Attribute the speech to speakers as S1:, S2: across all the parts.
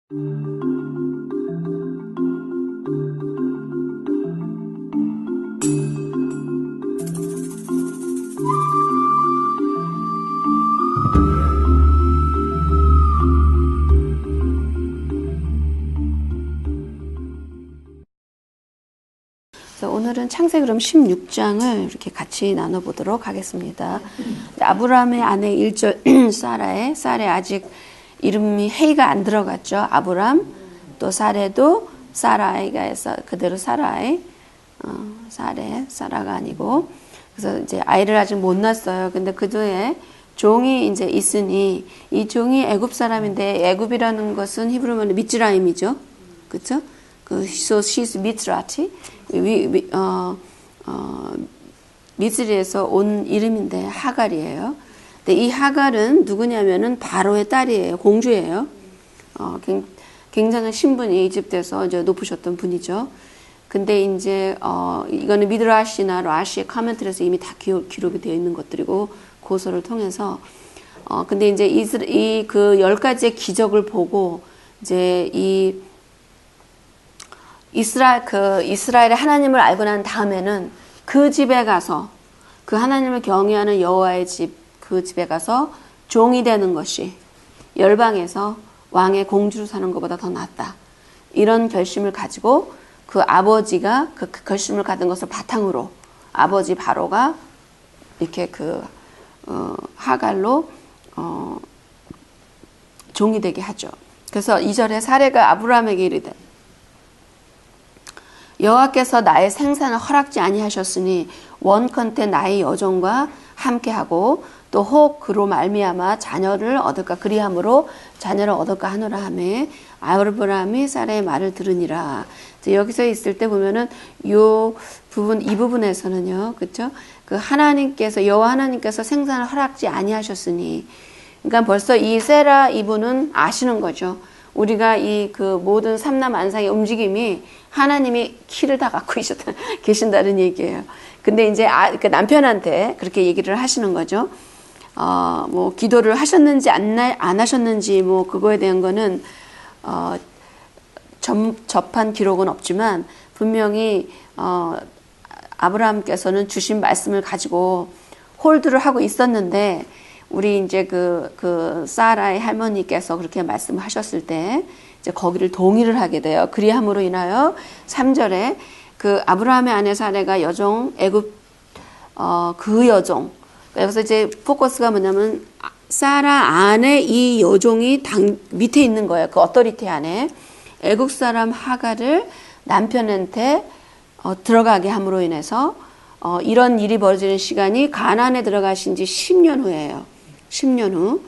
S1: 오늘은 창세기 그럼 16장을 이렇게 같이 나눠보도록 하겠습니다. 아브라함의 아내 1절 쌀에 아직 이름이 헤이가 안 들어갔죠. 아브람 또 쌀에도 사라이가 해서 그대로 사라이 사라가 아니고, 그래서 이제 아이를 아직 못 낳았어요. 근데 그 뒤에 종이 이제 있으니 이 종이 애굽 사람인데, 애굽이라는 것은 히브리어로 미츠라임이죠. 그렇죠? So she's 미츠라티. 미스리에서 온 이름인데 하갈이에요. 근데 이 하갈은 누구냐면은 바로의 딸이에요. 공주예요. 굉장한 신분이 이집트에서 이제 높으셨던 분이죠. 근데 이제 이거는 미드라시나 라시의 커멘트에서 이미 다 기록이 되어 있는 것들이고, 고서를 통해서 근데 이제 이 그 10가지의 기적을 보고 이제 이 이스라엘의 하나님을 알고 난 다음에는 그 집에 가서, 그 하나님을 경외하는 여호와의 그 집에 가서 종이 되는 것이 열방에서 왕의 공주로 사는 것보다 더 낫다. 이런 결심을 가지고 그 아버지가 그 결심을 가진 것을 바탕으로 아버지 바로가 이렇게 하갈로 종이 되게 하죠. 그래서 2절에 사례가 아브라함에게 이르되 여호와께서 나의 생산을 허락지 아니하셨으니 원컨대 나의 여종과 함께하고 또 혹 그로 말미암아 자녀를 얻을까 그리함으로 자녀를 얻을까 하노라 하매 아브라함이 사라의 말을 들으니라. 여기서 있을 때 보면은 이 부분에서는요, 그렇죠? 그 하나님께서 여호와 하나님께서 생산을 허락지 아니하셨으니, 그러니까 벌써 이 세라 이분은 아시는 거죠. 우리가 그 모든 삼남 안상의 움직임이 하나님이 키를 다 갖고 계신다는 얘기예요. 근데 이제 그 남편한테 그렇게 얘기를 하시는 거죠. 뭐 기도를 하셨는지 안 하셨는지 뭐 그거에 대한 거는 접한 기록은 없지만 분명히 아브라함께서는 주신 말씀을 가지고 홀드를 하고 있었는데, 우리 이제 그 사라의 할머니께서 그렇게 말씀을 하셨을 때 이제 거기를 동의를 하게 돼요. 그리함으로 인하여 3절에 그 아브라함의 아내 사라가 여종 애굽 그 여종, 그래서 이제 포커스가 뭐냐면 사라 안에 이 여종이 밑에 있는 거예요. 그 어토리티 안에 애국 사람 하갈을 남편한테 들어가게 함으로 인해서 이런 일이 벌어지는 시간이 가나안에 들어가신 지 10년 후예요. 10년 후.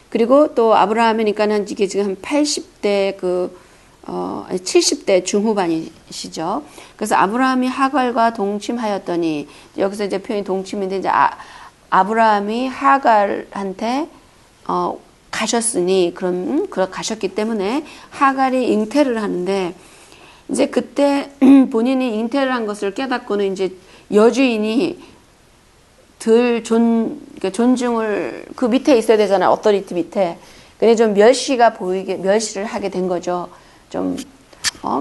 S1: 그리고 또 아브라함이니까는 이게 지금 한 80대 70대 중후반이시죠. 그래서 아브라함이 하갈과 동침하였더니, 여기서 이제 표현이 동침인데 이제 아브라함이 하갈한테 가셨으니, 가셨기 때문에 하갈이 잉태를 하는데, 이제 그때 본인이 잉태를 한 것을 깨닫고는 이제 여주인이 존중을 그 밑에 있어야 되잖아요. 어토리티 밑에. 근데 좀 멸시를 하게 된 거죠. 좀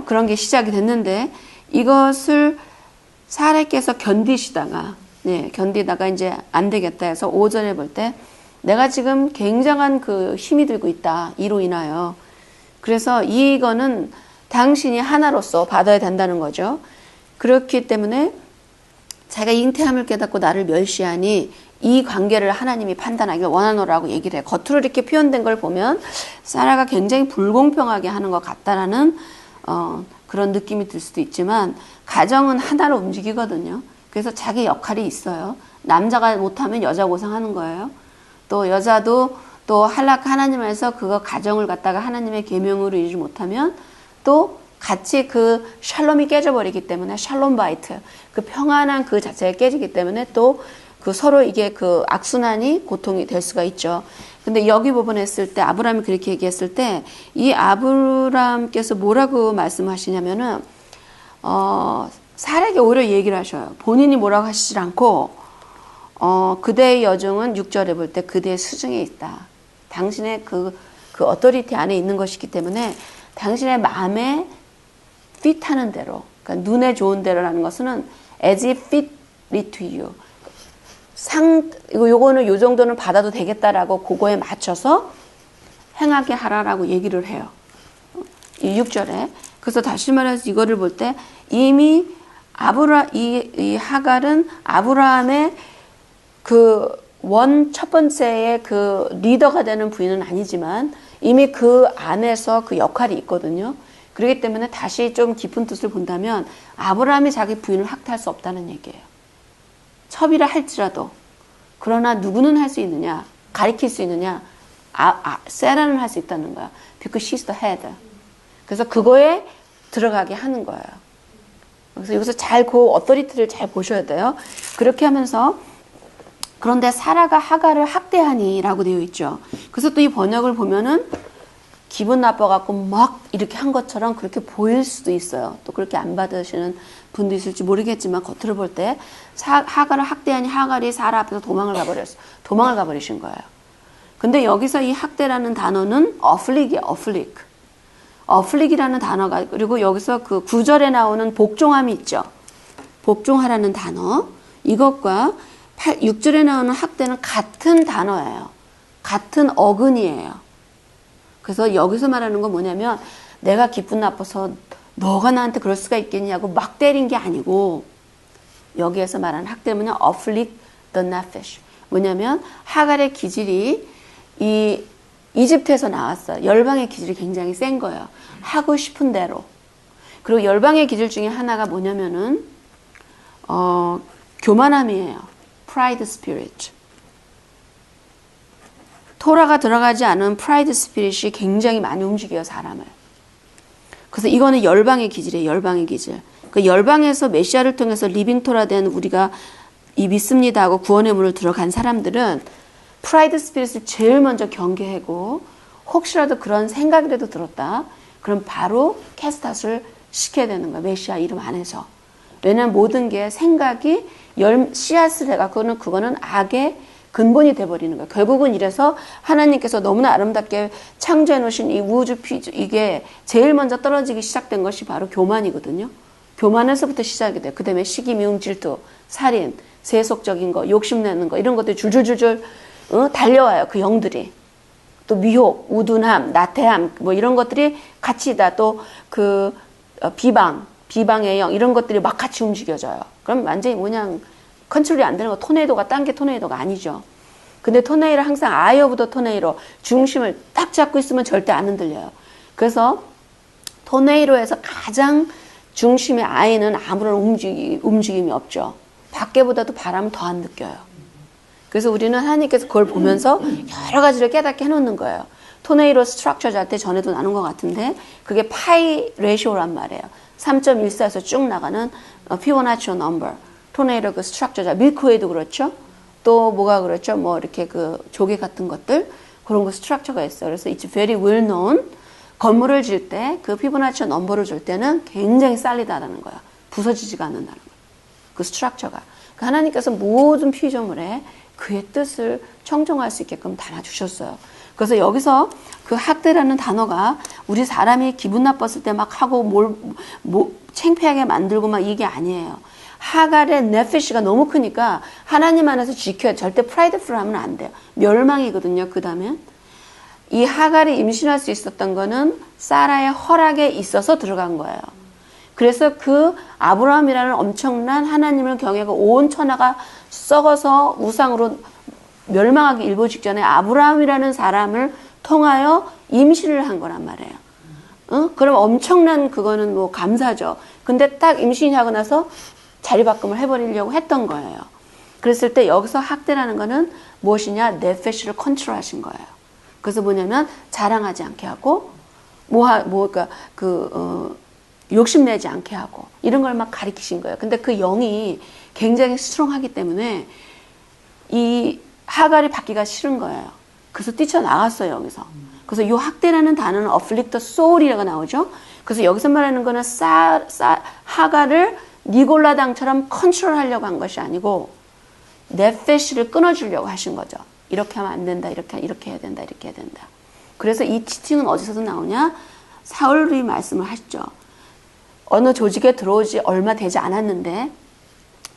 S1: 그런 게 시작이 됐는데, 이것을 사라께서 견디다가 이제 안 되겠다 해서 5절에 볼 때 내가 지금 굉장한 그 힘이 들고 있다. 이로 인하여. 그래서 이거는 당신이 하나로서 받아야 된다는 거죠. 그렇기 때문에 자기가 잉태함을 깨닫고 나를 멸시하니 이 관계를 하나님이 판단하길 원하노라고 얘기를 해요. 겉으로 이렇게 표현된 걸 보면 사라가 굉장히 불공평하게 하는 것 같다라는 그런 느낌이 들 수도 있지만, 가정은 하나로 움직이거든요. 그래서 자기 역할이 있어요. 남자가 못하면 여자 고생하는 거예요. 또 여자도 또 하나님 안에서 그거 가정을 갖다가 하나님의 계명으로 이루지 못하면 또 같이 그 샬롬이 깨져버리기 때문에, 샬롬 바이트, 그 평안한 그 자체가 깨지기 때문에 또 그 서로 이게 그 악순환이 고통이 될 수가 있죠. 근데 여기 부분에 했을 때 아브라함이 그렇게 얘기했을 때 이 아브라함께서 뭐라고 말씀하시냐면은 사라에게 오히려 얘기를 하셔요. 본인이 뭐라고 하시질 않고 그대의 여종은 6절에 볼 때 그대의 수중에 있다. 당신의 그 어토리티 안에 있는 것이기 때문에 당신의 마음에 핏하는 대로, 그러니까 눈에 좋은 대로라는 것은 as it fit to you. 요거는 요 정도는 받아도 되겠다라고 그거에 맞춰서 행하게 하라라고 얘기를 해요. 이 6절에. 그래서 다시 말해서 이거를 볼 때 이미 이 하갈은 아브라함의 첫 번째의 그 리더가 되는 부인은 아니지만 이미 그 안에서 그 역할이 있거든요. 그렇기 때문에 다시 좀 깊은 뜻을 본다면 아브라함이 자기 부인을 학대할 수 없다는 얘기예요. 첩이라 할지라도. 그러나 누구는 할 수 있느냐? 가리킬 수 있느냐? 세라는 할 수 있다는 거야. Because she's the head. 그래서 그거에 들어가게 하는 거예요. 그래서 여기서 그 어토리티를 잘 보셔야 돼요. 그렇게 하면서 그런데 사라가 하갈을 학대하니라고 되어 있죠. 그래서 또 이 번역을 보면은 기분 나빠갖고 막 이렇게 한 것처럼 그렇게 보일 수도 있어요. 또 그렇게 안 받으시는 분도 있을지 모르겠지만 겉으로 볼 때 하갈을 학대하니 하갈이 사라 앞에서 도망을 가버리신 거예요. 근데 여기서 이 학대라는 단어는 어플릭이라는 단어가, 그리고 여기서 그 9절에 나오는 복종함이 있죠. 복종하라는 단어. 이것과 6절에 나오는 학대는 같은 단어예요. 같은 어근이에요. 그래서 여기서 말하는 건 뭐냐면 내가 기분 나빠서 너가 나한테 그럴 수가 있겠냐고 막 때린 게 아니고, 여기에서 말하는 학대는 뭐냐? afflict the nefesh. 뭐냐면 하갈의 기질이 이 이집트에서 나왔어요. 열방의 기질이 굉장히 센 거예요. 하고 싶은 대로. 그리고 열방의 기질 중에 하나가 뭐냐면은 교만함이에요. pride spirit. 토라가 들어가지 않은 프라이드 스피릿이 굉장히 많이 움직여요, 사람을. 그래서 이거는 열방의 기질이에요, 열방의 기질. 그 열방에서 메시아를 통해서 리빙 토라 된 우리가 이 믿습니다 하고 구원의 문을 들어간 사람들은 프라이드 스피릿을 제일 먼저 경계하고, 혹시라도 그런 생각이라도 들었다, 그럼 바로 캐스트아웃을 시켜야 되는 거예요, 메시아 이름 안에서. 왜냐하면 모든 게 생각이 씨앗을 해갖고는 그거는 악의 근본이 돼버리는 거예요. 결국은 이래서 하나님께서 너무나 아름답게 창조해 놓으신 이 우주 피조, 이게 제일 먼저 떨어지기 시작된 것이 바로 교만이거든요. 교만에서부터 시작이 돼요. 그 다음에 시기, 미움, 질투, 살인, 세속적인 거, 욕심내는 거, 이런 것들이 줄줄줄줄 달려와요. 그 영들이. 또 미혹, 우둔함, 나태함, 뭐 이런 것들이 같이 다 또 비방의 영, 이런 것들이 막 같이 움직여져요. 그럼 완전히 그냥 컨트롤이 안 되는 거, 토네이도가 딴 게 토네이도가 아니죠. 근데 토네이도 항상 아이 오브 더 토네이도, 중심을 딱 잡고 있으면 절대 안 흔들려요. 그래서 토네이도에서 가장 중심의 아이는 아무런 움직임이 없죠. 밖에보다도 바람을 더 안 느껴요. 그래서 우리는 하나님께서 그걸 보면서 여러 가지를 깨닫게 해놓는 거예요. 토네이도 스트럭처 잘 때 전에도 나눈 것 같은데 그게 파이 레시오란 말이에요. 3.14에서 쭉 나가는 피보나치 넘버. 토네이도 그 스트럭처자, 밀크웨이도 그렇죠. 또 뭐가 그렇죠. 뭐 이렇게 그 조개 같은 것들, 그런 거 스트럭처가 있어요. 그래서 it's very well known. 건물을 지을 때 그 피보나치 넘버를 줄 때는 굉장히 쌀리다라는 거야. 부서지지가 않는다는 거야. 그 스트럭처가. 그 하나님께서 모든 피조물에 그의 뜻을 청정할 수 있게끔 담아주셨어요. 그래서 여기서 그 학대라는 단어가 우리 사람이 기분 나빴을 때 막 하고 창피하게 만들고 막 이게 아니에요. 하갈의 네피시가 너무 크니까 하나님 안에서 지켜야, 절대 프라이드풀 하면 안 돼요. 멸망이거든요. 그 다음에 이 하갈이 임신할 수 있었던 거는 사라의 허락에 있어서 들어간 거예요. 그래서 그 아브라함이라는 엄청난 하나님을 경외하고 온 천하가 썩어서 우상으로 멸망하기 일보 직전에 아브라함이라는 사람을 통하여 임신을 한 거란 말이에요. 그럼 엄청난 그거는 뭐 감사죠. 근데 딱 임신이 하고 나서 자리바꿈을 해버리려고 했던 거예요. 그랬을 때 여기서 학대라는 거는 무엇이냐? 네페시를 컨트롤하신 거예요. 그래서 뭐냐면 자랑하지 않게 하고 욕심내지 않게 하고 이런 걸 막 가리키신 거예요. 근데 그 영이 굉장히 스트롱하기 때문에 이 하갈이 받기가 싫은 거예요. 그래서 뛰쳐나갔어요, 여기서. 그래서 이 학대라는 단어는 afflict the soul이라고 나오죠. 그래서 여기서 말하는 거는 하갈을 니골라 당처럼 컨트롤하려고 한 것이 아니고 네페시를 끊어주려고 하신 거죠. 이렇게 하면 안 된다, 이렇게 해야 된다, 이렇게 해야 된다. 그래서 이 지칭은 어디서도 나오냐? 사울이 말씀을 하시죠. 어느 조직에 들어오지 얼마 되지 않았는데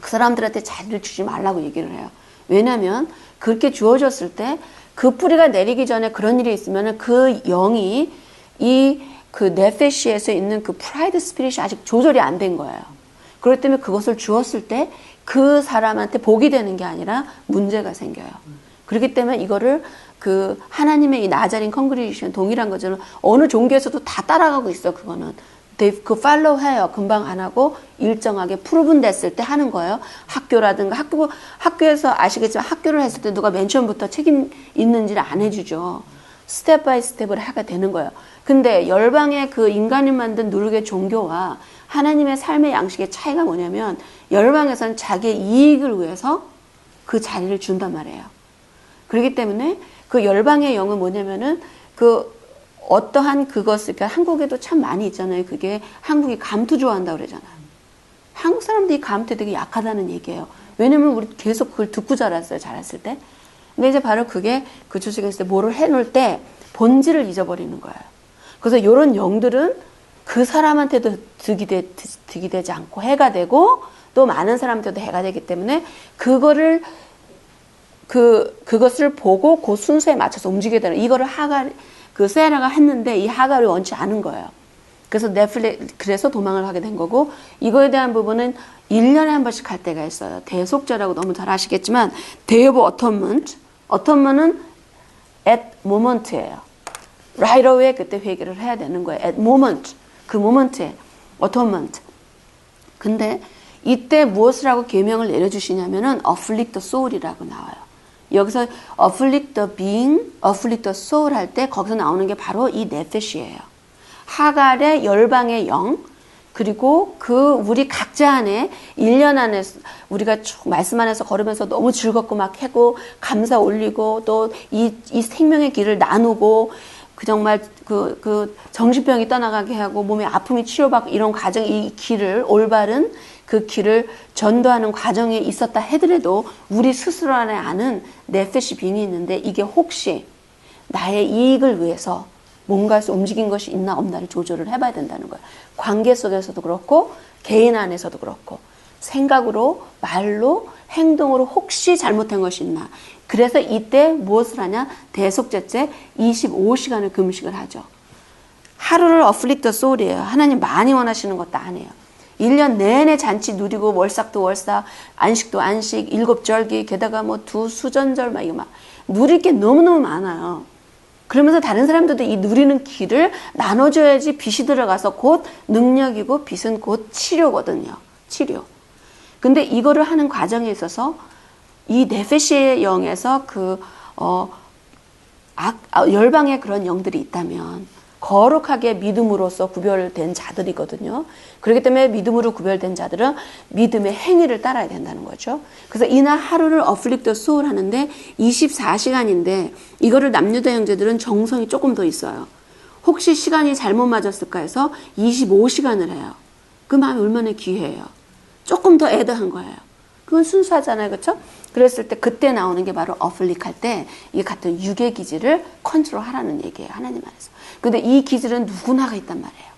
S1: 그 사람들한테 자리를 주지 말라고 얘기를 해요. 왜냐하면 그렇게 주어졌을 때 그 뿌리가 내리기 전에 그런 일이 있으면 그 영이 이 그 네페시에서 있는 그 프라이드 스피릿이 아직 조절이 안 된 거예요. 그렇기 때문에 그것을 주었을 때 그 사람한테 복이 되는 게 아니라 문제가 생겨요. 그렇기 때문에 이거를 그 하나님의 이 나자린 컨그리게이션 동일한 거죠. 어느 종교에서도 다 따라가고 있어. 그거는 그 팔로우 해요. 금방 안 하고 일정하게 프루븐 됐을 때 하는 거예요. 학교라든가 학교에서 아시겠지만 학교를 했을 때 누가 맨 처음부터 책임 있는지를 안 해주죠. 스텝 바이 스텝을 하게 되는 거예요. 근데 열방의 그 인간이 만든 누르게 종교와 하나님의 삶의 양식의 차이가 뭐냐면 열방에서는 자기의 이익을 위해서 그 자리를 준단 말이에요. 그렇기 때문에 그 열방의 영은 뭐냐면은 그 어떠한 그것을, 그러니까 한국에도 참 많이 있잖아요. 그게 한국이 감투 좋아한다고 그러잖아요. 한국 사람들이 감투에 되게 약하다는 얘기예요. 왜냐면 우리 계속 그걸 듣고 자랐어요. 자랐을 때. 근데 이제 바로 그게 그 조직에 있을 때 뭐를 해놓을 때 본질을 잊어버리는 거예요. 그래서 이런 영들은 그 사람한테도 득이 되지 않고 해가 되고 또 많은 사람한테도 해가 되기 때문에 그것을 보고 그 순서에 맞춰서 움직여야 되는, 이거를 세라가 했는데 이 하갈이 원치 않은 거예요. 그래서 도망을 하게 된 거고, 이거에 대한 부분은 1년에 한 번씩 할 때가 있어요. 대속죄라고 너무 잘 아시겠지만, Day of Atonement은 at moment예요. Right away 그때 회개를 해야 되는 거예요. At moment. 그 moment에 atonement. 근데 이때 무엇을 하고 계명을 내려주시냐면은 afflict the soul이라고 나와요. 여기서 afflict the being, afflict the soul 할 때 거기서 나오는 게 바로 이 네페시예요. 하갈의 열방의 영, 그리고 우리 각자 안에 1년 안에 우리가 쭉 말씀 안에서 걸으면서 너무 즐겁고 막 하고 감사 올리고 또 이 생명의 길을 나누고 정말 그 정신병이 떠나가게 하고 몸의 아픔이 치료받고 이런 과정, 이 길을 올바른 그 길을 전도하는 과정에 있었다 하더라도 우리 스스로 안에 아는 네페시 빙이 있는데 이게 혹시 나의 이익을 위해서 뭔가에서 움직인 것이 있나 없나를 조절을 해봐야 된다는 거예요. 관계 속에서도 그렇고 개인 안에서도 그렇고 생각으로 말로 행동으로 혹시 잘못한 것이 있나. 그래서 이때 무엇을 하냐? 대속죄째 25시간을 금식을 하죠. 하루를 afflict the soul이에요. 하나님 많이 원하시는 것도 아니에요. 1년 내내 잔치 누리고 월삭도 월삭, 안식도 안식, 7절기, 게다가 뭐 수전절 막 이거 막 누릴 게 너무너무 많아요. 그러면서 다른 사람들도 이 누리는 길을 나눠줘야지 빛이 들어가서 곧 능력이고 빛은 곧 치료거든요. 치료. 근데 이거를 하는 과정에 있어서 이 네페시의 영에서 열방에 그런 영들이 있다면 거룩하게 믿음으로써 구별된 자들이거든요. 그렇기 때문에 믿음으로 구별된 자들은 믿음의 행위를 따라야 된다는 거죠. 그래서 이날 하루를 afflict the soul 하는데 24시간인데 이거를 남유다 형제들은 정성이 조금 더 있어요. 혹시 시간이 잘못 맞았을까 해서 25시간을 해요. 그 마음이 얼마나 귀해요. 조금 더 애드한 거예요. 그건 순수하잖아요. 그렇죠? 그랬을 때 그때 나오는 게 바로 afflict 할 때 이 같은 육의 기질을 컨트롤하라는 얘기예요. 하나님 안에서. 근데 이 기질은 누구나가 있단 말이에요.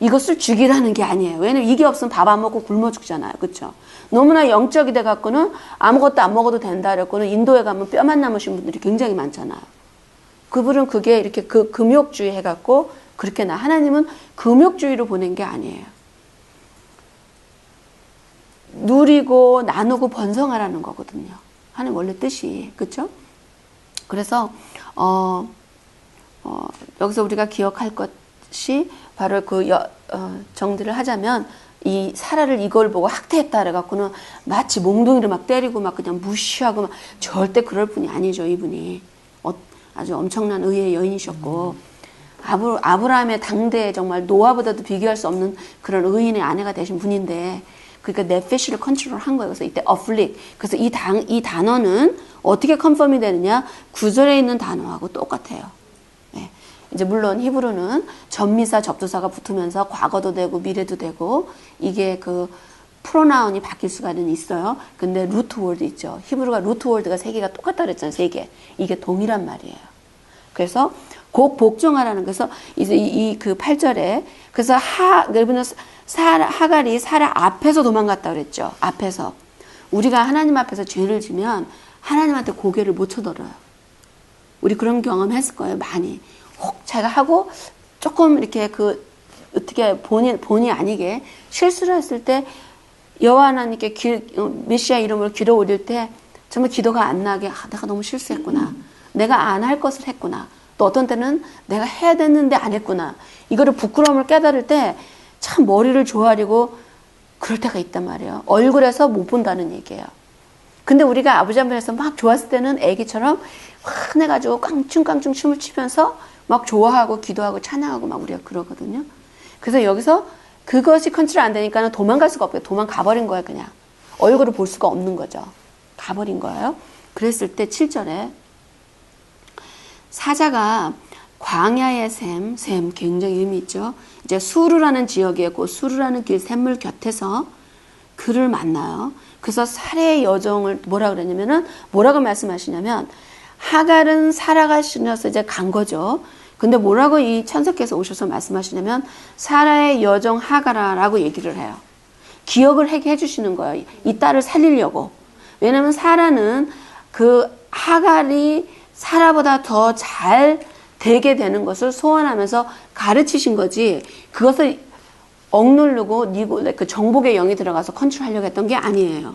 S1: 이것을 죽이라는 게 아니에요. 왜냐면 이게 없으면 밥 안 먹고 굶어 죽잖아요. 그렇죠? 너무나 영적이 돼 갖고는 아무것도 안 먹어도 된다 그랬고는 인도에 가면 뼈만 남으신 분들이 굉장히 많잖아요. 그분은 그게 이렇게 금욕주의 해 갖고 그렇게 하나님은 금욕주의로 보낸 게 아니에요. 누리고 나누고 번성하라는 거거든요. 하나님 원래 뜻이. 그렇죠? 그래서 여기서 우리가 기억할 것이 바로 정리를 하자면 이 사라를 이걸 보고 학대했다 그래갖고는 마치 몽둥이를 막 때리고 막 그냥 무시하고 막 절대 그럴 분이 아니죠. 이분이 아주 엄청난 의의 여인이셨고 아브라함의 당대에 정말 노아보다도 비교할 수 없는 그런 의인의 아내가 되신 분인데 그러니까 네페시를 컨트롤한 거예요. 그래서 이때 afflict. 그래서 이 단어는 어떻게 컨펌이 되느냐? 9절에 있는 단어하고 똑같아요. 네. 이제 물론 히브리는 전미사 접두사가 붙으면서 과거도 되고 미래도 되고 이게 프로나운이 바뀔 수가는 있어요. 근데 루트 월드 있죠. 히브리가 루트 월드가 3개가 똑같다 그랬잖아요. 3개. 이게 동일한 말이에요. 그래서 곧 복종하라는 것은 이제 그 8절에 그래서 여러분은 하갈이 사라 앞에서 도망갔다 그랬죠. 앞에서. 우리가 하나님 앞에서 죄를 지면 하나님한테 고개를 못 쳐들어요. 우리 그런 경험 했을 거예요. 많이. 혹 제가 하고 조금 이렇게 어떻게 본의 아니게 실수를 했을 때 여호와 하나님께 메시아 이름을 기도 올릴 때 정말 기도가 안 나게 내가 너무 실수했구나. 내가 안 할 것을 했구나. 또 어떤 때는 내가 해야 됐는데 안 했구나. 이거를 부끄러움을 깨달을 때 참 머리를 조아리고 그럴 때가 있단 말이에요. 얼굴에서 못 본다는 얘기예요. 근데 우리가 아버지 앞에서 막 좋았을 때는 애기처럼 화내가지고 깡충깡충 춤을 추면서 막 좋아하고 기도하고 찬양하고 막 우리가 그러거든요. 그래서 여기서 그것이 컨트롤 안 되니까 도망갈 수가 없고요. 도망가버린 거예요. 그냥 얼굴을 볼 수가 없는 거죠. 가버린 거예요. 그랬을 때 7절에 사자가 광야의 샘 굉장히 의미 있죠. 이제 수르라는 지역이었고 수르라는 길 샘물 곁에서 그를 만나요. 그래서 사례의 여정을 뭐라 그랬냐면은 뭐라고 말씀하시냐면 하갈은 사라가 신어서 이제 간 거죠. 근데 뭐라고 이 천사께서 오셔서 말씀하시냐면 사라의 여정 하갈아라고 얘기를 해요. 기억을 하게 해주시는 거예요. 이 딸을 살리려고. 왜냐면 사라는 그 하갈이 사라보다 더 잘 되게 되는 것을 소원하면서 가르치신 거지 그것을 억누르고 그 정복의 영이 들어가서 컨트롤하려고 했던 게 아니에요.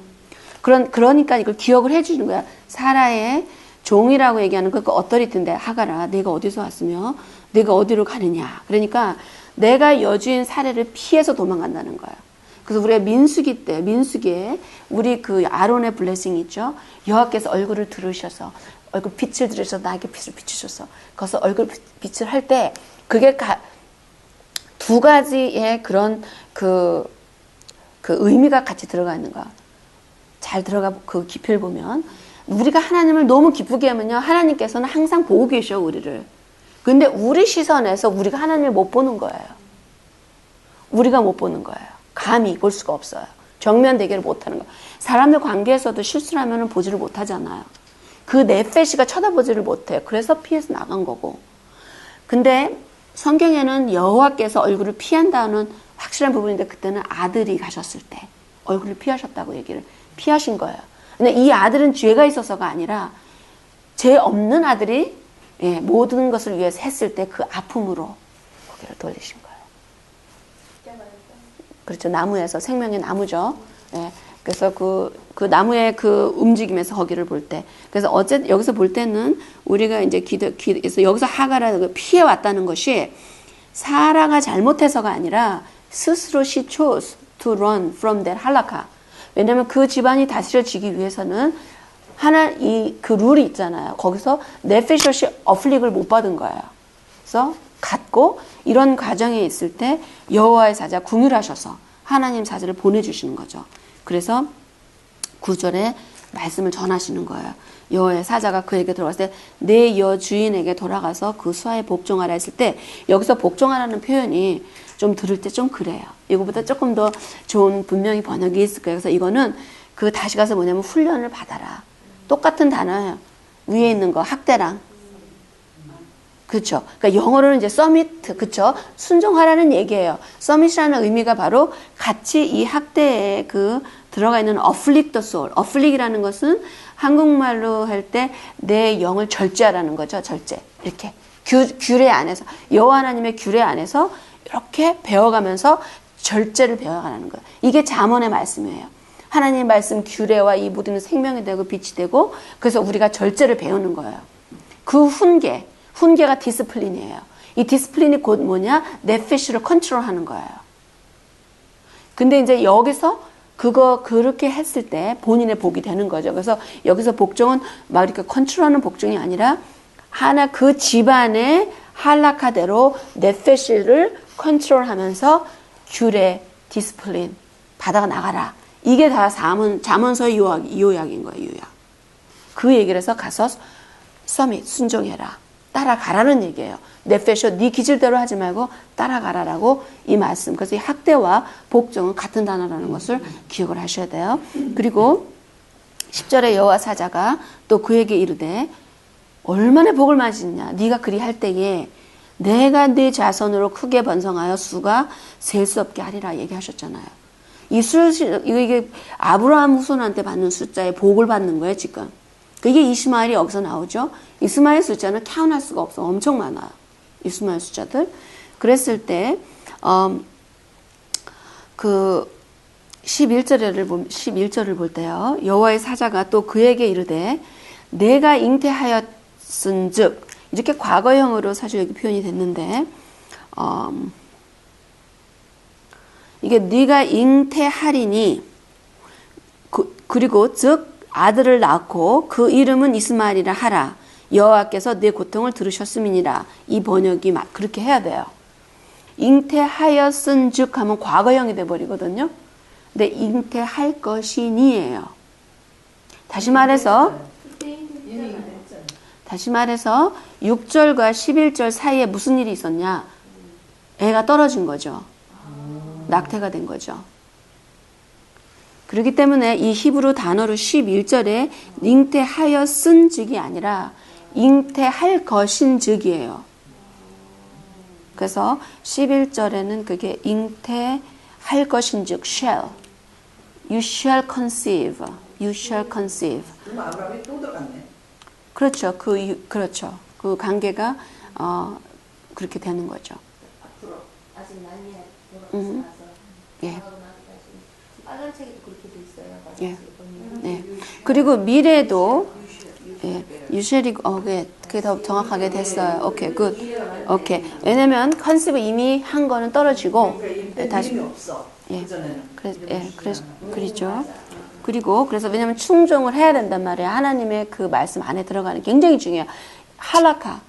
S1: 그러니까 이걸 기억을 해주는 거야. 사라의 종이라고 얘기하는 그 어떠리티인데 하갈아 내가 어디서 왔으며 내가 어디로 가느냐. 그러니까 내가 여주인 사례를 피해서 도망간다는 거예요. 그래서 우리가 민수기에 우리 그 아론의 블레싱 있죠. 여호와께서 얼굴을 들으셔서 얼굴 빛을 들으셔서 나에게 빛을 비추셔서 거기서 얼굴 빛을 할 때 그게 두 가지의 그런 그 의미가 같이 들어가 있는 거야. 잘 들어가 그 깊이를 보면 우리가 하나님을 너무 기쁘게 하면요. 하나님께서는 항상 보고 계셔 우리를. 근데 우리 시선에서 우리가 하나님을 못 보는 거예요. 우리가 못 보는 거예요. 감히 볼 수가 없어요. 정면 대결을 못하는 거예요. 사람들 관계에서도 실수를 하면 보지를 못하잖아요. 그 네페시가 쳐다보지를 못해요. 그래서 피해서 나간 거고. 근데 성경에는 여호와께서 얼굴을 피한다는 확실한 부분인데 그때는 아들이 가셨을 때 얼굴을 피하셨다고 얘기를 피하신 거예요. 근데 이 아들은 죄가 있어서가 아니라 죄 없는 아들이 모든 것을 위해서 했을 때 그 아픔으로 고개를 돌리신 거예요. 그렇죠. 나무에서 생명의 나무죠. 그래서 그 나무의 그 움직임에서 거기를 볼 때. 그래서 어쨌든 여기서 볼 때는 우리가 이제 그래서 여기서 하갈을 피해 왔다는 것이 사라가 잘못해서가 아니라 스스로 she chose to run from that 할라카. 왜냐면 그 집안이 다스려지기 위해서는 그 룰이 있잖아요. 거기서 네페시옷이 어플릭을 못 받은 거예요. 그래서 갖고 이런 과정에 있을 때 여호와의 사자 궁휼하셔서 하나님 사자를 보내주시는 거죠. 그래서 9절에 말씀을 전하시는 거예요. 여호와의 사자가 그에게 들어갔을 때 내 여주인에게 돌아가서 그 수하에 복종하라 했을 때 여기서 복종하라는 표현이 좀 들을 때 좀 그래요. 이거보다 조금 더 좋은 분명히 번역이 있을 거예요. 그래서 이거는 그 다시 가서 뭐냐면 훈련을 받아라. 똑같은 단어예요. 위에 있는 거 학대랑. 그렇죠. 그러니까 영어로는 이제 서밋, 그렇죠. 순종하라는 얘기예요. 서밋이라는 의미가 바로 같이 이 학대에 들어가 있는 afflict the soul. afflict이라는 것은 한국말로 할 때 내 영을 절제하라는 거죠. 절제. 이렇게 규례 안에서 여호와 하나님의 규례 안에서 이렇게 배워가면서 절제를 배워가라는 거예요. 이게 잠언의 말씀이에요. 하나님의 말씀 규례와 이 모든 생명이 되고 빛이 되고 그래서 우리가 절제를 배우는 거예요. 그 훈계가 디스플린이에요. 이 디스플린이 곧 뭐냐? 네페시를 컨트롤하는 거예요. 근데 이제 여기서 그렇게 했을 때 본인의 복이 되는 거죠. 그래서 여기서 복종은 막 이렇게 컨트롤하는 복종이 아니라 그 집안의 할라카대로 네페시를 컨트롤하면서 규례, 디스플린 받아 나가라. 이게 다 잠언서의 요약인 거예요. 요약. 그 얘기를 해서 가서 서밋 순종해라. 따라가라는 얘기예요. 네페쇼 네 기질대로 하지 말고 따라가라라고 이 말씀. 그래서 이 학대와 복종은 같은 단어라는 것을 기억을 하셔야 돼요. 그리고 10절에 여호와 사자가 또 그에게 이르되 얼마나 복을 맞이냐. 네가 그리 할 때에 내가 네 자손으로 크게 번성하여 수가 셀 수 없게 하리라 얘기하셨잖아요. 이게 아브라함 후손한테 받는 숫자에 복을 받는 거예요, 지금. 그게 이스마엘이 여기서 나오죠. 이스마엘 숫자는 카운할 수가 없어. 엄청 많아요. 이스마엘 숫자들. 그랬을 때, 그 11절을 볼 때요. 여호와의 사자가 또 그에게 이르되 내가 잉태하였은즉 이렇게 과거형으로 사실 여기 표현이 됐는데 이게 네가 잉태하리니 그리고 즉 아들을 낳고 그 이름은 이스마엘이라 하라. 여호와께서 내 고통을 들으셨음이니라. 이 번역이 그렇게 해야 돼요. 잉태하였은즉 하면 과거형이 돼버리거든요. 근데 잉태할 것이니예요. 다시 말해서 6절과 11절 사이에 무슨 일이 있었냐? 애가 떨어진 거죠. 낙태가 된 거죠. 그렇기 때문에 이 히브리 단어로 11절에 잉태하였은즉이 아니라 잉태할 것인즉이에요. 그래서 11절에는 그게 잉태할 것인즉 shall. You shall conceive. You shall conceive.
S2: 그럼 아브라함이 또 들어갔네.
S1: 그렇죠. 그렇죠. 그 관계가 그렇게 되는 거죠.
S3: 앞으로 아직 난이에 돌아가서
S1: 예.
S3: 빨간 책에도 그렇게 돼 있어요.
S1: 예. 네. 그리고 미래도 예. 유셰리 그게 더 정확하게 됐어요. 오케이, 굿. 오케이. 왜냐면 컨셉을 이미 한 거는 떨어지고 다시
S2: 없어.
S1: 예.
S2: 그전에는.
S1: 그렇죠. 그리고 그래서 왜냐면 충종을 해야 된단 말이에요. 하나님의 그 말씀 안에 들어가는 게 굉장히 중요해요. 할라카.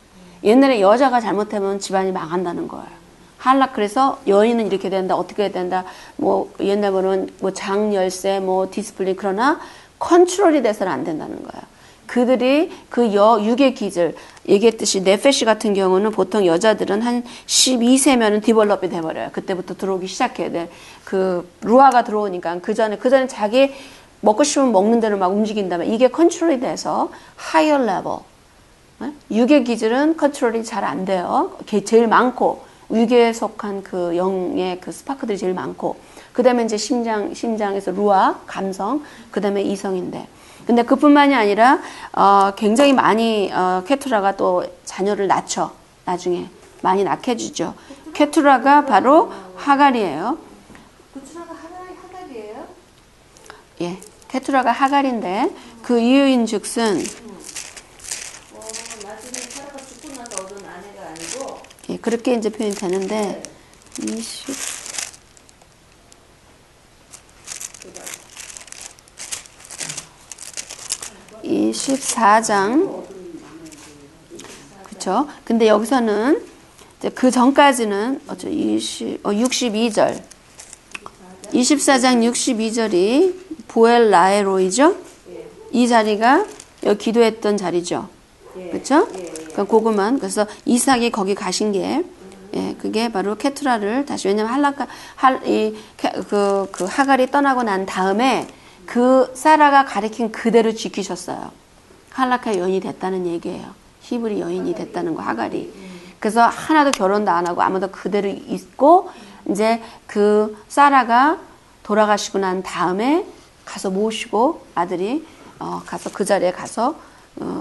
S1: 옛날에 여자가 잘못하면 집안이 망한다는 거예요. 그래서 여인은 이렇게 된다, 어떻게 해야 된다, 뭐, 옛날에는 뭐 장열쇠, 뭐 디스플레이, 그러나 컨트롤이 돼서는 안 된다는 거예요. 그들이 그 육의 기질, 얘기했듯이 네페시 같은 경우는 보통 여자들은 한 12세면은 디벨롭이 돼버려요. 그때부터 들어오기 시작해야 돼. 그 루아가 들어오니까 그 전에 자기 먹고 싶으면 먹는 대로 막 움직인다면 이게 컨트롤이 돼서 higher level. 육의 기질은 컨트롤이 잘 안 돼요. 제일 많고 육에 속한 그 영의 그 스파크들이 제일 많고 그 다음에 이제 심장에서 루아, 감성, 그 다음에 이성인데 근데 그뿐만이 아니라 굉장히 많이 케투라가 또 자녀를 낳죠. 나중에 많이 낳게 해주죠. 케투라가 바로 하갈이에요.
S3: 구추라가 하갈이에요?
S1: 예, 케투라가 하갈인데 그 이유인즉슨
S3: 나중에 사라가 죽고 나서 얻은 아내가 아니고
S1: 예, 그렇게 이제 표현이 되는데 24장 그렇죠. 근데 여기서는 이제 그 전까지는 62절 24장 62절이 보엘 라에로이죠. 이 자리가 여기 기도했던 자리죠. 그렇죠? 그거만 그래서 이삭이 거기 가신 게 예, 그게 바로 케투라를 다시 왜냐면 그 하갈이 떠나고 난 다음에 그 사라가 가리킨 그대로 지키셨어요. 할라카 여인이 됐다는 얘기예요. 히브리 여인이 됐다는 거 하갈이. 그래서 하나도 결혼도 안 하고 아무도 그대로 있고 이제 그 사라가 돌아가시고 난 다음에 가서 모시고 아들이 가서 그 자리에 가서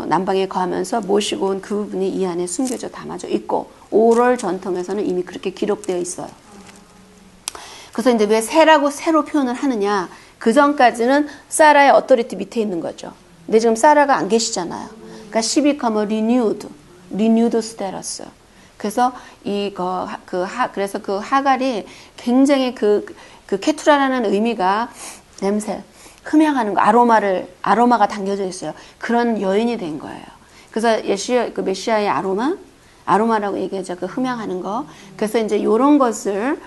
S1: 남방에 거하면서 모시고 온 그분이 이 안에 숨겨져 담아져 있고 오럴 전통에서는 이미 그렇게 기록되어 있어요. 그래서 이제 왜 새라고 새로 표현을 하느냐? 그 전까지는 사라의 어토리티 밑에 있는 거죠. 근데 지금 사라가 안 계시잖아요. 그러니까 she become renewed status. 그래서 그래서 그 하갈이 굉장히 그 케투라라는 의미가 냄새, 흠향하는 거, 아로마가 담겨져 있어요. 그런 여인이 된 거예요. 그래서 그 메시아의 아로마라고 얘기하죠. 그 흠향하는 거. 그래서 이제 요런 것을,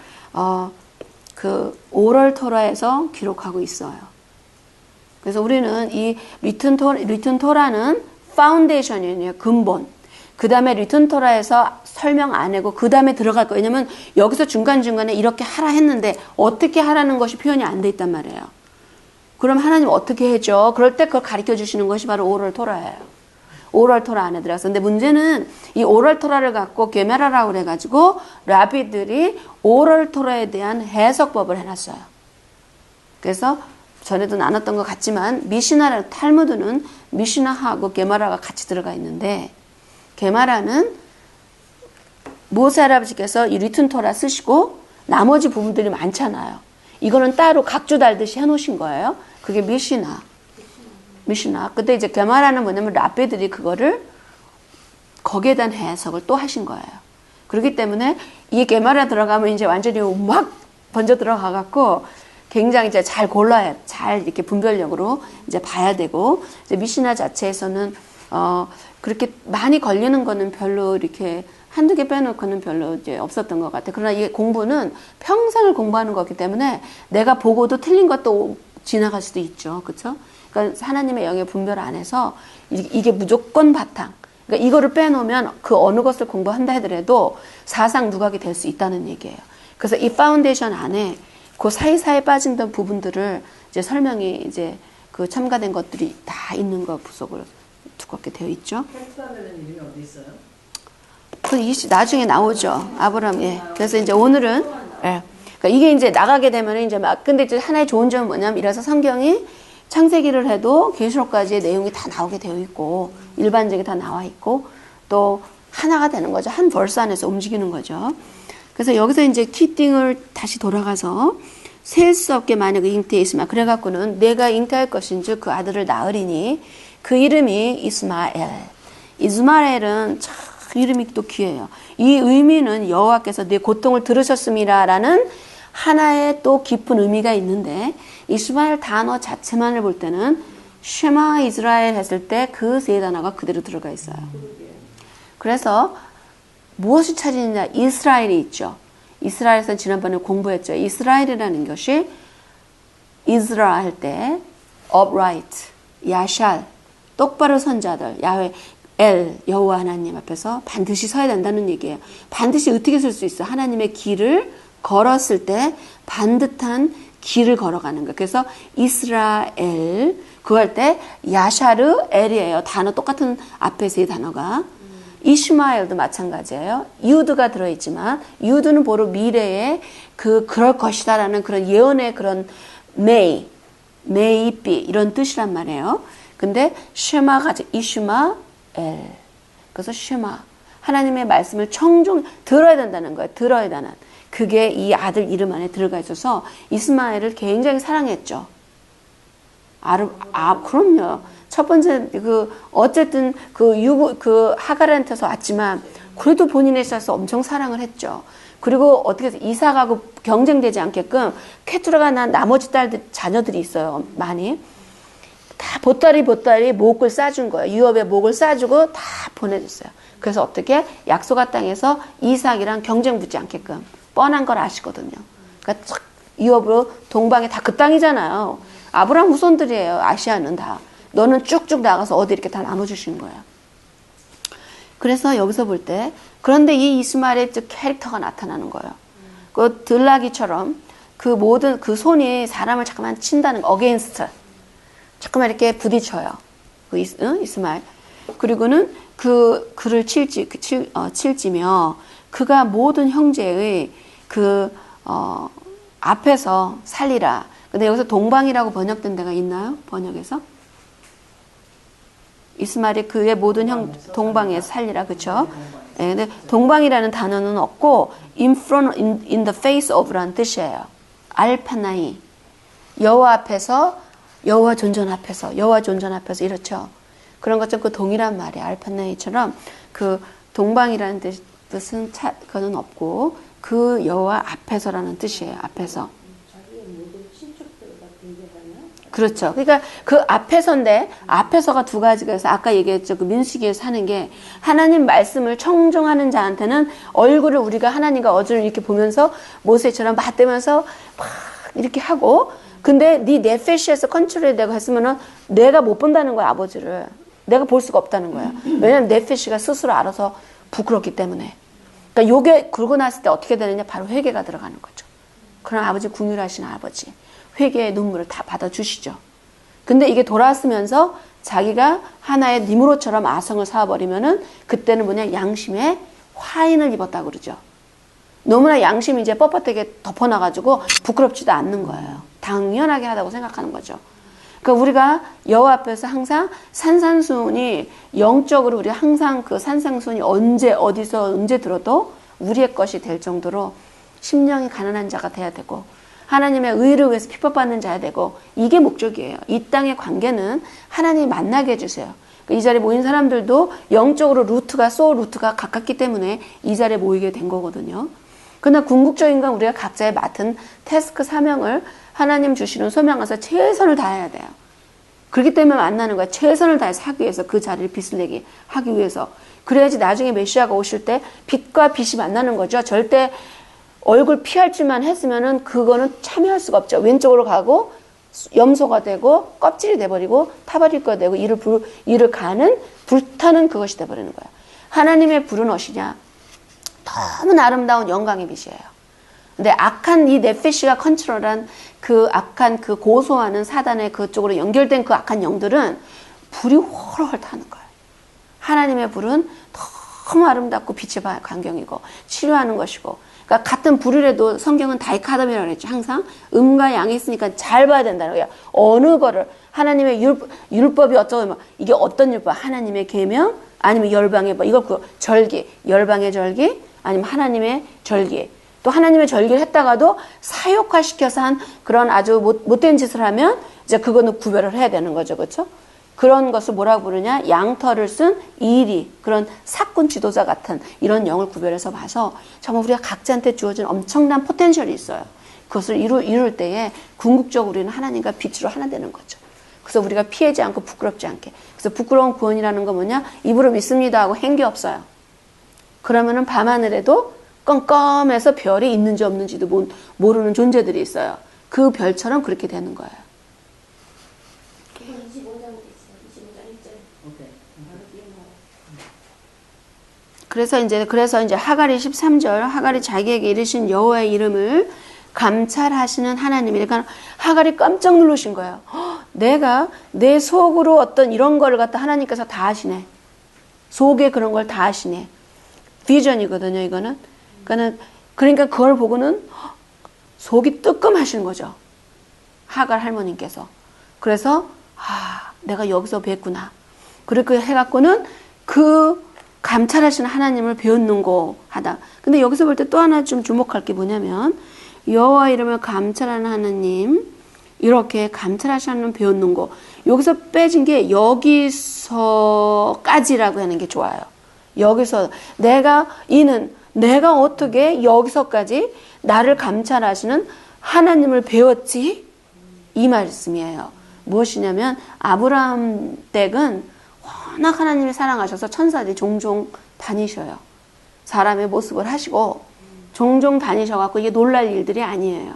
S1: 그 오럴 토라에서 기록하고 있어요. 그래서 우리는 이 리튼 토라는 파운데이션이에요. 근본. 그 다음에 리튼 토라에서 설명 안 하고 그 다음에 들어갈 거예요. 왜냐면 여기서 중간중간에 이렇게 하라 했는데 어떻게 하라는 것이 표현이 안 돼 있단 말이에요. 그럼 하나님 어떻게 해줘? 그럴 때 그걸 가르쳐 주시는 것이 바로 오럴 토라예요. 오럴 토라 안에 들어가서. 근데 문제는 이 오럴 토라를 갖고 게메라라고 그래가지고 라비들이 오럴 토라에 대한 해석법을 해놨어요. 그래서 전에도 나눴던 것 같지만 미시나라 탈무드는 미시나하고 게마라가 같이 들어가 있는데 게마라는 모세 할아버지께서 이 리튼 토라 쓰시고 나머지 부분들이 많잖아요. 이거는 따로 각주 달듯이 해놓으신 거예요. 그게 미시나. 근데 이제 게마라는 뭐냐면 라비들이 그거를 거기에 대한 해석을 또 하신 거예요. 그렇기 때문에 이 게마라 들어가면 이제 완전히 막 번져 들어가 갖고 굉장히 이제 잘 골라야, 잘 이렇게 분별력으로 이제 봐야 되고, 이제 미시나 자체에서는, 그렇게 많이 걸리는 거는 별로 이렇게 한두 개 빼놓고는 별로 이제 없었던 것 같아요. 그러나 이 공부는 평생을 공부하는 거기 때문에 내가 보고도 틀린 것도 지나갈 수도 있죠. 그쵸? 그러니까 하나님의 영의 분별 안에서 이게 무조건 바탕. 그러니까 이거를 빼놓으면 그 어느 것을 공부한다 하더라도 사상 누각이 될 수 있다는 얘기예요. 그래서 이 파운데이션 안에 그 사이사이에 빠진 부분들을 이제 설명이 이제 그 첨가된 것들이 다 있는 거 부속으로 두껍게 되어 있죠.
S2: 헬스하면 이름이 어디 있어요?
S1: 그 나중에 나오죠. 아브라함. 예. 그래서 이제 오늘은 예. 그러니까 이게 이제 나가게 되면 이제 막 근데 이제 하나의 좋은 점은 뭐냐면 이래서 성경이 창세기를 해도 계시록까지의 내용이 다 나오게 되어 있고 일반적이 다 나와 있고 또 하나가 되는 거죠. 한 벌스 안에서 움직이는 거죠. 그래서 여기서 이제 키팅을 다시 돌아가서 셀 수 없게 만약 잉태에 있으면 그래갖고는 내가 잉태할 것인즉 그 아들을 낳으리니 그 이름이 이스마엘. 이스마엘은 참 이름이 또 귀해요. 이 의미는 여호와께서 내 고통을 들으셨음이라라는 하나의 또 깊은 의미가 있는데 이스마엘 단어 자체만을 볼 때는 쉐마 이스라엘 했을 때 그 세 단어가 그대로 들어가 있어요. 그래서 무엇이 차지느냐? 이스라엘이 있죠. 이스라엘에서 지난번에 공부했죠. 이스라엘이라는 것이 이스라 할 때 upright, 야샬, 똑바로 선 자들, 야훼, 엘, 여호와 하나님 앞에서 반드시 서야 된다는 얘기예요. 반드시 어떻게 설 수 있어? 하나님의 길을 걸었을 때 반듯한 길을 걸어가는 거예요. 그래서 이스라엘 그거 할 때 야샤르, 엘이에요. 단어 똑같은 앞에 세 단어가. 이슈마엘도 마찬가지예요. 유드가 들어있지만 유드는 바로 미래에 그럴 것이다라는 그런 예언의 그런 may be 이런 뜻이란 말이에요. 근데 쉐마가 이슈마엘. 그래서 쉐마 하나님의 말씀을 들어야 된다는 거예요. 들어야 되는. 그게 이 아들 이름 안에 들어가 있어서 이스마엘을 굉장히 사랑했죠. 그럼요. 첫 번째, 어쨌든, 하갈한테서 왔지만, 그래도 본인에 있어서 엄청 사랑을 했죠. 그리고 어떻게 해서 이삭하고 경쟁되지 않게끔, 케투라가 난 나머지 자녀들이 있어요. 많이. 다 보따리 목을 싸준 거예요. 유업에 목을 싸주고 다 보내줬어요. 그래서 어떻게? 약속의 땅에서 이삭이랑 경쟁 붙지 않게끔. 뻔한 걸 아시거든요. 그러니까 유업으로 동방에 다 그 땅이잖아요. 아브라함 후손들이에요. 아시아는 다. 너는 쭉쭉 나가서 어디 이렇게 다 나눠주신 거야. 그래서 여기서 볼 때 그런데 이 이스마엘의 캐릭터가 나타나는 거예요. 그 들나귀처럼 그 모든 그 손이 사람을 잠깐만 친다는 어게인스트 잠깐만 이렇게 부딪혀요. 이스마엘. 그리고는 그를 칠지며 그가 모든 형제의 앞에서 살리라. 근데 여기서 동방이라고 번역된 데가 있나요? 번역에서? 이스마엘이 그의 모든 동방에 살리라. 그쵸? 예, 근데 동방이라는 단어는 없고 in the face of라는 뜻이에요. 알파나이. 여호와 앞에서 여호와 존전 앞에서 이렇죠. 그런 것처럼 그 동일한 말이에요. 알파나이처럼 그 동방이라는 뜻은 그거는 없고 그 여호와 앞에서라는 뜻이에요. 앞에서. 그렇죠. 그러니까 그 앞에서인데 앞에서가 두 가지가 있어서 아까 얘기했죠. 그 민수기에서 하는 게 하나님 말씀을 청종하는 자한테는 얼굴을 우리가 하나님과 어준을 이렇게 보면서 모세처럼 맞대면서 막 이렇게 하고 근데 네 네페시에서 컨트롤이 되고 했으면은 내가 못 본다는 거야. 아버지를. 내가 볼 수가 없다는 거야. 왜냐면 네페시가 스스로 알아서 부끄럽기 때문에. 그러니까 요게 굴고 났을 때 어떻게 되느냐 바로 회개가 들어가는 거죠. 그럼 아버지 궁휼하신 아버지 회개의 눈물을 다 받아주시죠. 근데 이게 돌아왔으면서 자기가 하나의 니무롯처럼 아성을 쌓아버리면은 그때는 뭐냐 양심에 화인을 입었다고 그러죠. 너무나 양심이 이제 뻣뻣하게 덮어놔가지고 부끄럽지도 않는 거예요. 당연하게 하다고 생각하는 거죠. 그러니까 우리가 여호와 앞에서 항상 산산수훈이 영적으로 우리가 항상 그 산산수훈이 언제 어디서 언제 들어도 우리의 것이 될 정도로 심령이 가난한 자가 돼야 되고 하나님의 의를 위해서 핍박받는 자야 되고 이게 목적이에요. 이 땅의 관계는 하나님이 만나게 해주세요. 이 자리에 모인 사람들도 영적으로 소울 루트가 가깝기 때문에 이 자리에 모이게 된 거거든요. 그러나 궁극적인 건 우리가 각자의 맡은 태스크 사명을 하나님 주시는 소명에서 최선을 다해야 돼요. 그렇기 때문에 만나는 거야. 최선을 다해서 하기 위해서 그 자리를 빛을 내게 하기 위해서. 그래야지 나중에 메시아가 오실 때 빛과 빛이 만나는 거죠. 절대 얼굴 피할 줄만 했으면은 그거는 참여할 수가 없죠. 왼쪽으로 가고 염소가 되고 껍질이 돼버리고 타버릴 거 되고 이를 가는 불타는 그것이 돼버리는 거예요. 하나님의 불은 어시냐? 너무 아름다운 영광의 빛이에요. 근데 악한 이 네페시가 컨트롤한 그 악한 그 고소하는 사단의 그쪽으로 연결된 그 악한 영들은 불이 훨훨 타는 거예요. 하나님의 불은 너무 아름답고 빛의 광경이고 치료하는 것이고 그러니까 같은 불이라도 성경은 다이카덤이라고 그랬죠. 항상 음과 양이 있으니까 잘 봐야 된다는 거예요. 어느 거를 하나님의 율법이 어쩌고 이게 어떤 율법 하나님의 계명 아니면 열방의 법 이걸 그 절기 열방의 절기 아니면 하나님의 절기 또 하나님의 절기를 했다가도 사욕화시켜서 한 그런 아주 못된 짓을 하면 이제 그거는 구별을 해야 되는 거죠. 그렇죠? 그런 것을 뭐라고 부르냐? 양털을 쓴 이리 그런 사꾼 지도자 같은 이런 영을 구별해서 봐서 정말 우리가 각자한테 주어진 엄청난 포텐셜이 있어요. 그것을 이룰 때에 궁극적으로 우리는 하나님과 빛으로 하나 되는 거죠. 그래서 우리가 피하지 않고 부끄럽지 않게. 그래서 부끄러운 구원이라는 건 뭐냐? 입으로 믿습니다 하고 행기 없어요. 그러면은 밤하늘에도 껌껌해서 별이 있는지 없는지도 모르는 존재들이 있어요. 그 별처럼 그렇게 되는 거예요.
S3: 25장도 있어요. 25장 1절.
S1: 그래서 이제 하갈이 13절 하갈이 자기에게 이르신 여호와의 이름을 감찰하시는 하나님이 그러니까 하갈이 깜짝 놀라신 거예요. 내가 내 속으로 어떤 이런 걸 갖다 하나님께서 다 하시네. 속에 그런 걸 다 하시네. 비전이거든요, 이거는. 그러니까 그걸 보고는 속이 뜨끔하신 거죠. 하갈 할머님께서. 그래서 내가 여기서 뵀구나. 그렇게 해갖고는 그 감찰하시는 하나님을 배웠는고 하다. 근데 여기서 볼 때 또 하나 좀 주목할 게 뭐냐면 여호와 이름을 감찰하는 하나님 이렇게 감찰하시는 배웠는고 여기서 빼진 게 여기서까지라고 하는 게 좋아요. 여기서 내가 어떻게 여기서까지 나를 감찰하시는 하나님을 배웠지? 이 말씀이에요. 무엇이냐면 아브라함 댁은 워낙 하나님이 사랑하셔서 천사들이 종종 다니셔요. 사람의 모습을 하시고 종종 다니셔갖고 이게 놀랄 일들이 아니에요.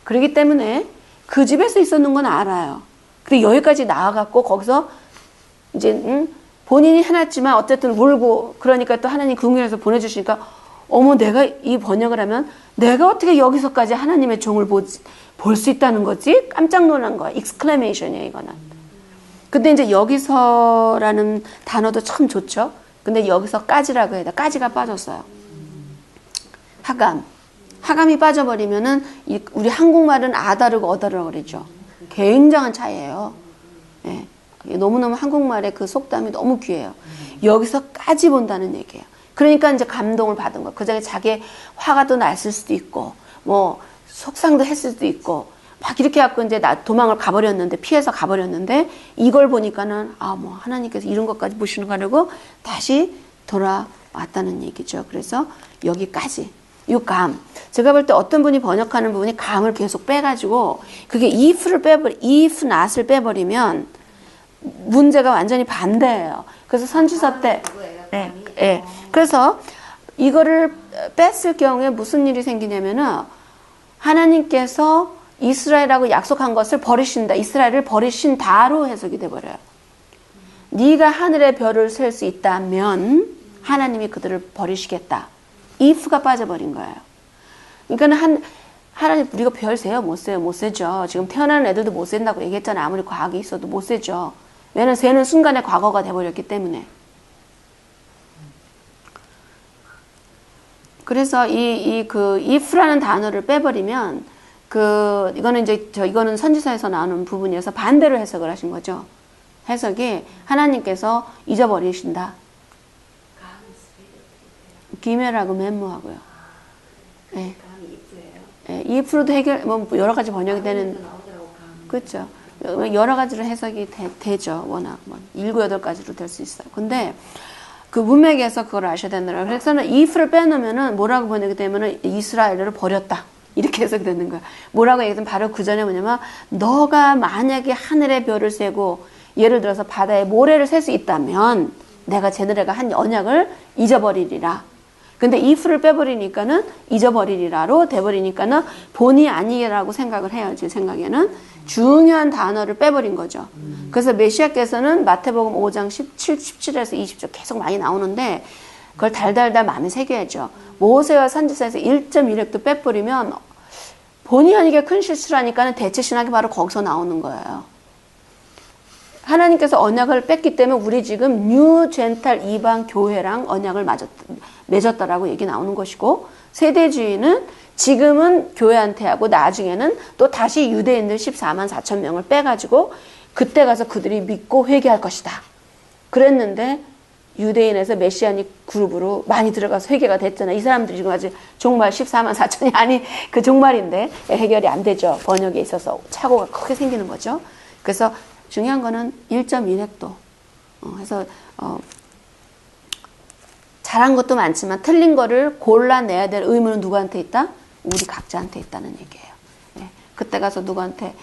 S1: 그렇기 때문에 그 집에서 있었는 건 알아요. 근데 여기까지 나와갖고 거기서 이제 본인이 해놨지만 어쨌든 울고 그러니까 또 하나님 궁금해서 보내주시니까 어머 내가 이 번역을 하면 내가 어떻게 여기서까지 하나님의 종을 볼 수 있다는 거지? 깜짝 놀란 거야. 익스클레메이션이에요 이거는. 근데 이제 여기서라는 단어도 참 좋죠. 근데 여기서까지라고 해야 돼. 까지가 빠졌어요. 하감이 빠져버리면은 우리 한국말은 아다르고 어다르고 그러죠. 굉장한 차이예요. 예. 너무너무 한국말의 그 속담이 너무 귀해요. 여기서까지 본다는 얘기예요. 그러니까 이제 감동을 받은 거예요. 그 전에 자기의 화가 또 났을 수도 있고, 뭐, 속상도 했을 수도 있고, 막 이렇게 해갖고 이제 도망을 가버렸는데, 피해서 가버렸는데, 이걸 보니까는, 뭐, 하나님께서 이런 것까지 보시는 거라고 다시 돌아왔다는 얘기죠. 그래서 여기까지. 이 감. 제가 볼 때 어떤 분이 번역하는 부분이 감을 계속 빼가지고, 그게 if not을 빼버리면, 문제가 완전히 반대예요. 그래서 선지서 때, 그래서 이거를 뺐을 경우에 무슨 일이 생기냐면은 하나님께서 이스라엘하고 약속한 것을 버리신다. 이스라엘을 버리신다로 해석이 돼버려요. 네가 하늘의 별을 셀 수 있다면 하나님이 그들을 버리시겠다. if가 빠져버린 거예요. 그러니까 하나님 우리가 별 세요? 못 세요? 못 세죠. 지금 태어나는 애들도 못 센다고 얘기했잖아요. 아무리 과학이 있어도 못 세죠. 왜냐면 새는 순간에 과거가 돼버렸기 때문에. 그래서 그 if라는 단어를 빼버리면 이거는 이거는 선지서에서 나오는 부분이어서 반대로 해석을 하신 거죠. 해석이 하나님께서 잊어버리신다. 기매라고 멤무하고요. 예. 예, if로도 뭐 여러 가지 번역이 되는, 그렇죠. 여러 가지로 해석이 되죠. 워낙 7, 8가지로 될 수 있어요. 근데 그 문맥에서 그걸 아셔야 된다고. 그래서는 if를 빼놓으면은 뭐라고 번역이 되면은 이스라엘을 버렸다. 이렇게 해석이 되는 거야. 뭐라고 얘기하면 바로 그 전에 뭐냐면 너가 만약에 하늘의 별을 세고 예를 들어서 바다에 모래를 셀 수 있다면 내가 쟤네가 한 언약을 잊어버리리라. 근데 if를 빼버리니까는 잊어버리리라로 돼버리니까는 본의 아니라고 생각을 해요. 제 생각에는 중요한 단어를 빼버린 거죠. 그래서 메시아께서는 마태복음 5장 17에서 20절 계속 많이 나오는데 그걸 달달달 마음에 새겨야죠. 모세와 선지서에서 1.1획도 빼버리면 본의 아니게 큰 실수를 하니까는 대체 신학이 바로 거기서 나오는 거예요. 하나님께서 언약을 뺐기 때문에 우리 지금 뉴 젠탈 이방 교회랑 언약을 맺었다라고 얘기 나오는 것이고, 세대주의는 지금은 교회한테 하고 나중에는 또 다시 유대인들 14만 4천 명을 빼가지고 그때 가서 그들이 믿고 회개할 것이다. 그랬는데 유대인에서 메시아닉 그룹으로 많이 들어가서 회개가 됐잖아. 이 사람들이 지금 아직 종말 14만 4천이 아니 그 종말인데 해결이 안 되죠. 번역에 있어서 착오가 크게 생기는 거죠. 그래서 중요한 거는 1.1획도 해서 잘한 것도 많지만 틀린 거를 골라내야 될 의무는 누구한테 있다? 우리 각자한테 있다는 얘기예요. 네. 그때 가서 누구한테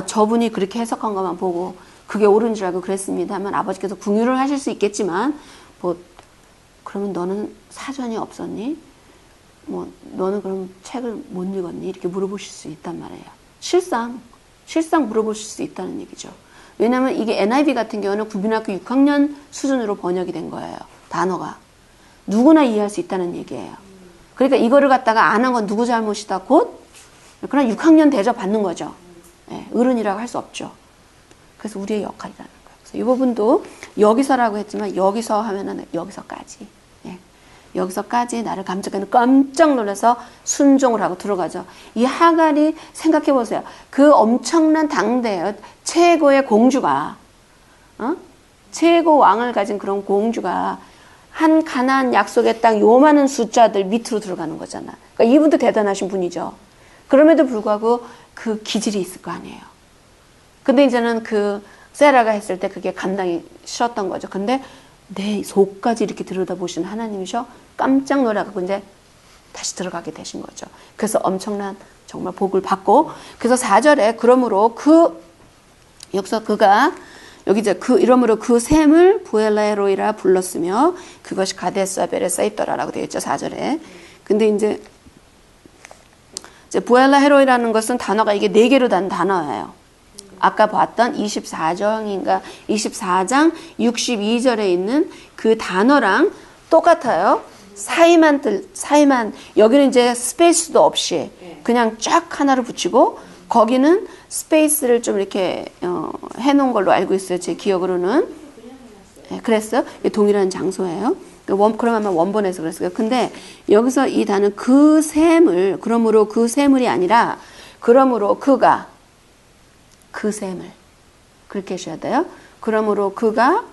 S1: 저분이 그렇게 해석한 것만 보고 그게 옳은 줄 알고 그랬습니다 하면 아버지께서 궁유를 하실 수 있겠지만 그러면 너는 사전이 없었니? 너는 그럼 책을 못 읽었니? 이렇게 물어보실 수 있단 말이에요. 실상 물어보실 수 있다는 얘기죠. 왜냐하면 이게 NIV 같은 경우는 국민학교 6학년 수준으로 번역이 된 거예요. 단어가. 누구나 이해할 수 있다는 얘기예요. 그러니까 이거를 갖다가 안 한 건 누구 잘못이다. 곧 그냥 6학년 대접 받는 거죠. 네, 어른이라고 할 수 없죠. 그래서 우리의 역할이라는 거예요. 그래서 이 부분도 여기서라고 했지만 여기서 하면은 여기서까지. 예. 여기서까지 나를 깜짝 놀라서 순종을 하고 들어가죠. 이 하갈이 생각해 보세요. 그 엄청난 당대예요. 최고의 공주가, 최고 왕을 가진 그런 공주가 한 가나안 약속의 땅 요만한 숫자들 밑으로 들어가는 거잖아. 그러니까 이분도 대단하신 분이죠. 그럼에도 불구하고 그 기질이 있을 거 아니에요. 근데 이제는 그 세라가 했을 때 그게 감당이 싫었던 거죠. 근데 내 속까지 이렇게 들여다보시는 하나님이셔 깜짝 놀라고 이제 다시 들어가게 되신 거죠. 그래서 엄청난 정말 복을 받고, 그래서 4절에 그러므로 여기서 여기 이제 이러므로 그 샘을 부엘라헤로이라 불렀으며 그것이 가데스 아벨에 쌓였더라라고 되어 있죠. 4절에. 근데 이제 부엘라헤로이라는 것은 단어가 이게 4개로 단 단어예요. 아까 봤던 24장 62절에 있는 그 단어랑 똑같아요. 사이만 여기는 이제 스페이스도 없이 그냥 쫙 하나로 붙이고, 거기는 스페이스를 좀 이렇게 해놓은 걸로 알고 있어요. 제 기억으로는. 네, 그랬어요. 동일한 장소예요. 그럼 아마 원본에서 그랬어요. 근데 여기서 이 단어 그 샘을, 그러므로 그 샘을이 아니라 그러므로 그가 그 샘을, 그렇게 하셔야 돼요. 그러므로 그가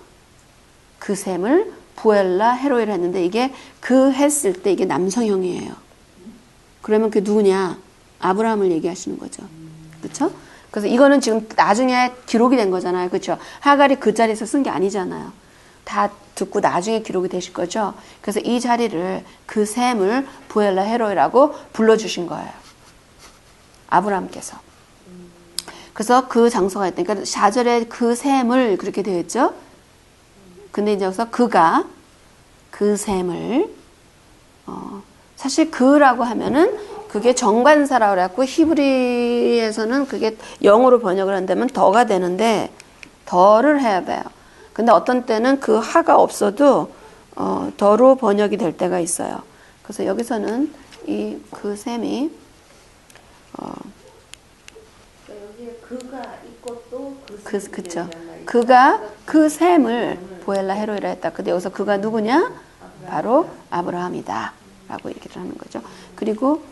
S1: 그 샘을 부엘라 헤로이를 했는데 이게 그 했을 때 이게 남성형이에요. 그러면 그게 누구냐? 아브라함을 얘기하시는 거죠. 그렇죠? 그래서 이거는 지금 나중에 기록이 된 거잖아요. 그렇죠? 하갈이 그 자리에서 쓴 게 아니잖아요. 다 듣고 나중에 기록이 되실 거죠. 그래서 이 자리를 그 샘을 부엘라 헤로이라고 불러주신 거예요. 아브라함께서. 그래서 그 장소가 있다. 그러니까 4절에 그 샘을 그렇게 되어 있죠. 근데 이제 여기서 그가 그 샘을 사실 그라고 하면은 그게 정관사라고 그래갖고 히브리에서는 그게 영어로 번역을 한다면 더가 되는데 더를 해야 돼요. 근데 어떤 때는 그 하가 없어도 더로 번역이 될 때가 있어요. 그래서 여기서는 이 그 셈이
S3: 여기에 그가 있고 또
S1: 그쵸. 그가 그 셈을 보엘라 헤로이라 했다. 근데 여기서 그가 누구냐? 바로 아브라함이다. 라고 얘기를 하는 거죠. 그리고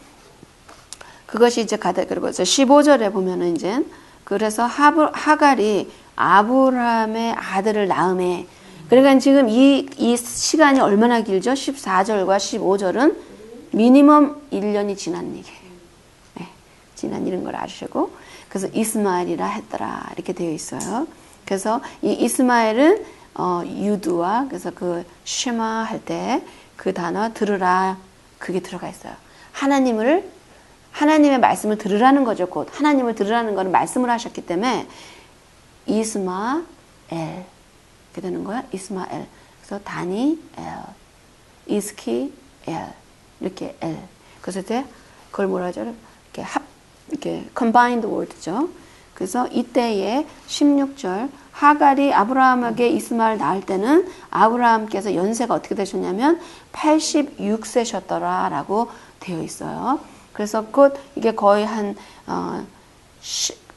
S1: 그것이 이제 그리고 15절에 보면은 이제 그래서 하갈이 아브라함의 아들을 낳음에 그러니까 지금 이 시간이 얼마나 길죠? 14절과 15절은 미니멈 1년이 지난 얘기예요. 네, 지난 일인 걸 아시고 그래서 이스마엘이라 했더라 이렇게 되어 있어요. 그래서 이 이스마엘은 유두와 그래서 그 쉐마 할 때 그 단어 들으라 그게 들어가 있어요. 하나님의 말씀을 들으라는 거죠. 곧 하나님을 들으라는 거는 말씀을 하셨기 때문에 이스마엘 이렇게 되는 거야. 이스마엘. 그래서 다니엘, 이스키엘 이렇게 엘. 그래서 이제 그걸 뭐라 하죠? 이렇게 combined word죠. 그래서 이때에 16절 하갈이 아브라함에게 이스마엘 낳을 때는 아브라함께서 연세가 어떻게 되셨냐면 86세셨더라 라고 되어 있어요. 그래서 곧 이게 거의 한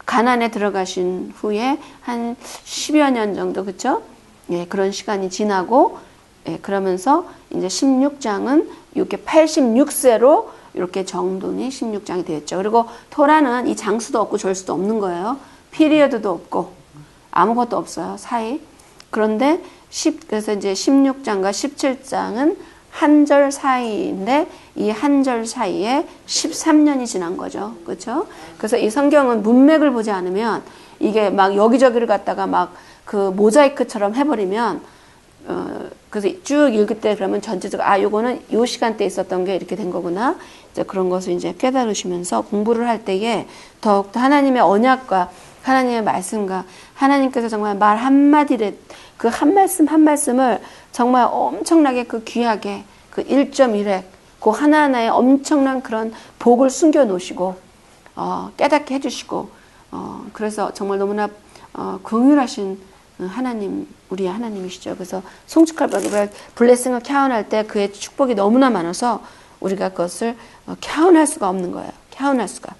S1: 가나안에 들어가신 후에 한 10여 년 정도 그쵸? 예, 그런 시간이 지나고 예, 그러면서 이제 16장은 이렇게 86세로 이렇게 정돈이 16장이 되었죠. 그리고 토라는 이 장수도 없고 절수도 없는 거예요. 피리어드도 없고 아무것도 없어요. 사이. 그런데 그래서 이제 16장과 17장은 한 절 사이인데 이 한 절 사이에 13년이 지난 거죠. 그렇죠? 그래서 이 성경은 문맥을 보지 않으면 이게 막 여기저기를 갖다가 막 그 모자이크처럼 해버리면 그래서 쭉 읽을 때 그러면 전체적으로 요거는 요 시간대에 있었던 게 이렇게 된 거구나. 이제 그런 것을 이제 깨달으시면서 공부를 할 때에 더욱더 하나님의 언약과 하나님의 말씀과 하나님께서 정말 말 한마디를 그 한 말씀 한 말씀을 정말 엄청나게 그 귀하게 그 1.1획 그 하나하나에 엄청난 그런 복을 숨겨 놓으시고 깨닫게 해주시고 그래서 정말 너무나 긍휼하신 하나님 우리의 하나님이시죠. 그래서 송축할 블레싱을 카운할 때 그의 축복이 너무나 많아서 우리가 그것을 카운할 수가 없는 거예요. 카운할 수가.